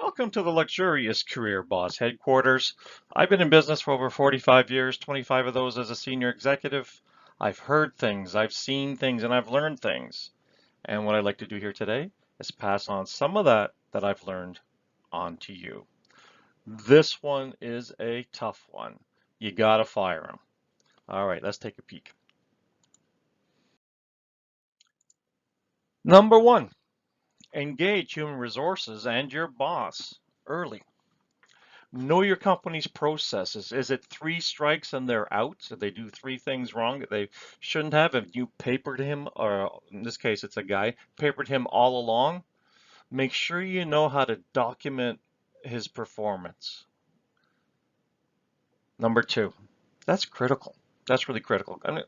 Welcome to the Luxurious Career Boss headquarters. I've been in business for over 45 years, 25 of those as a senior executive. I've heard things, I've seen things, and I've learned things. And what I'd like to do here today is pass on some of that I've learned on to you. This one is a tough one. You gotta fire them. All right, let's take a peek. Number one, engage human resources and your boss early. Know your company's processes. Is it three strikes and they're out? So they do three things wrong that they shouldn't have. If you papered him, or in this case it's a guy, papered him all along, make sure you know how to document his performance. Number two, that's critical. That's really critical. And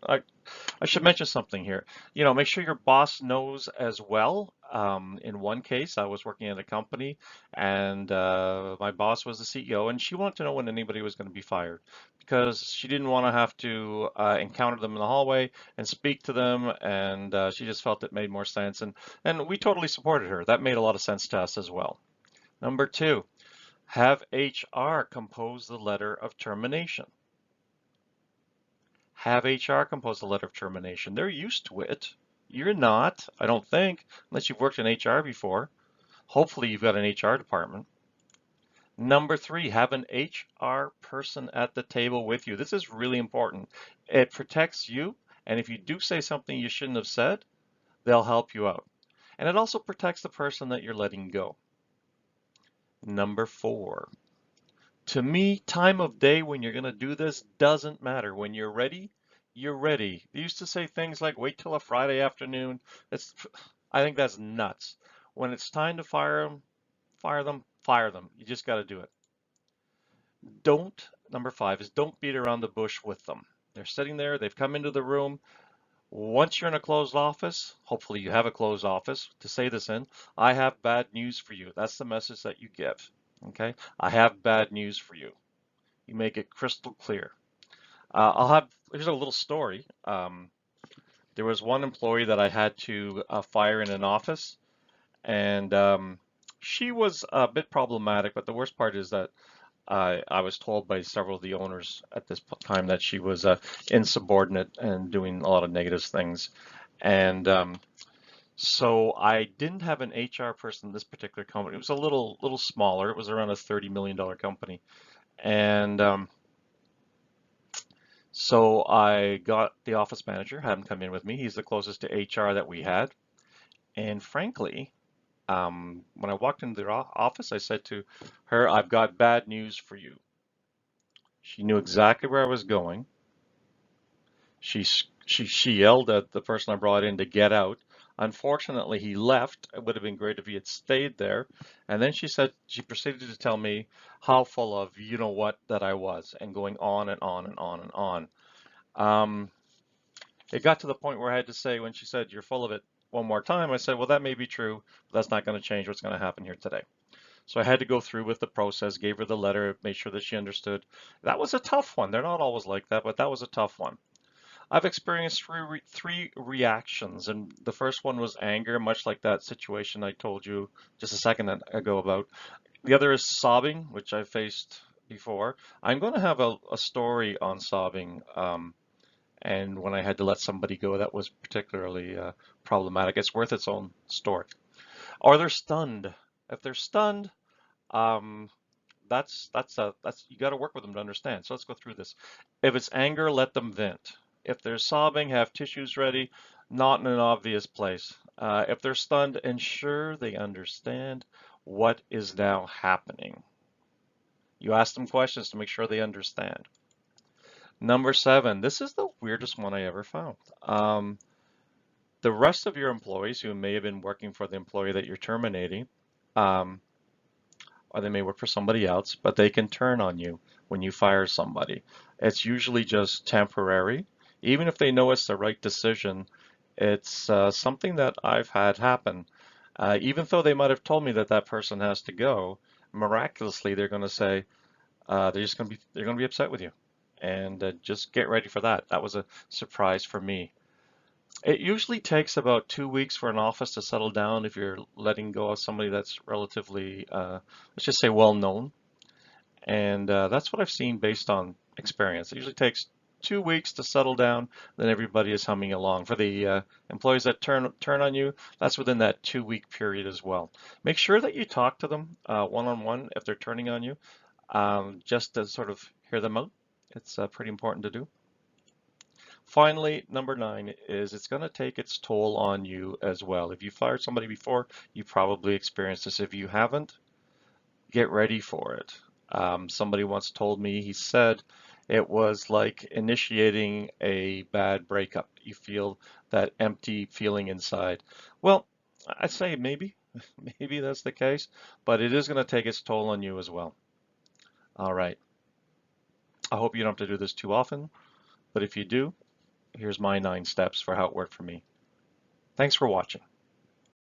I should mention something here. Make sure your boss knows as well. In one case, I was working at a company and my boss was the CEO and she wanted to know when anybody was going to be fired because she didn't want to have to encounter them in the hallway and speak to them. And she just felt it made more sense. And we totally supported her. That made a lot of sense to us as well. Number two, have HR compose the letter of termination. Have HR compose a letter of termination. They're used to it. You're not, I don't think, unless you've worked in HR before. Hopefully you've got an HR department. Number three, have an HR person at the table with you. This is really important. It protects you, and if you do say something you shouldn't have said, they'll help you out. And it also protects the person that you're letting go. Number four, to me, time of day when you're going to do this doesn't matter. When you're ready, you're ready. They used to say things like, wait till a Friday afternoon. I think that's nuts. When it's time to fire them, fire them, fire them. You just got to do it. Number five is don't beat around the bush with them. They're sitting there, they've come into the room. Once you're in a closed office, hopefully you have a closed office to say this in, I have bad news for you. That's the message that you give. Okay? I have bad news for you. You make it crystal clear. Here's a little story. There was one employee that I had to fire in an office, and she was a bit problematic, but the worst part is that I was told by several of the owners at this time that she was insubordinate and doing a lot of negative things. And so I didn't have an HR person in this particular company. It was a little smaller. It was around a $30 million company. And so I got the office manager, had him come in with me. He's the closest to HR that we had. And frankly, when I walked into the office, I said to her, I've got bad news for you. She knew exactly where I was going. She yelled at the person I brought in to get out. Unfortunately, he left. It would have been great if he had stayed there. And then she proceeded to tell me how full of you know what that I was, and going on and on and on and on. It got to the point where I had to say, when she said, you're full of it one more time, I said, well, that may be true, but that's not going to change what's going to happen here today. So I had to go through with the process, gave her the letter, made sure that she understood. That was a tough one. They're not always like that, but that was a tough one. I've experienced three reactions, and the first one was anger, much like that situation I told you just a second ago about. The other is sobbing, which I faced before. I'm going to have a story on sobbing, and when I had to let somebody go that was particularly problematic. It's worth its own story. Or they're stunned. If they're stunned, um, that's you got to work with them to understand. So let's go through this. If it's anger, let them vent. If they're sobbing, have tissues ready, not in an obvious place. If they're stunned, ensure they understand what is now happening. You ask them questions to make sure they understand. Number seven, this is the weirdest one I ever found. The rest of your employees who may have been working for the employee that you're terminating, or they may work for somebody else, but they can turn on you when you fire somebody. It's usually just temporary. Even if they know it's the right decision, it's something that I've had happen. Even though they might have told me that that person has to go, miraculously they're going to say they're going to be upset with you, and just get ready for that. That was a surprise for me. It usually takes about 2 weeks for an office to settle down if you're letting go of somebody that's relatively, let's just say, well known. And that's what I've seen based on experience. It usually takes 2 weeks to settle down, then everybody is humming along. For the employees that turn on you, that's within that 2 week period as well. Make sure that you talk to them one-on-one if they're turning on you, just to sort of hear them out. It's pretty important to do. Finally, number 9 is it's going to take its toll on you as well. If you fired somebody before, you probably experienced this. If you haven't, get ready for it. Somebody once told me, he said it was like initiating a bad breakup. You feel that empty feeling inside. Well, I say maybe, maybe that's the case, but it is going to take its toll on you as well. All right. I hope you don't have to do this too often, but if you do, here's my 9 steps for how it worked for me. Thanks for watching.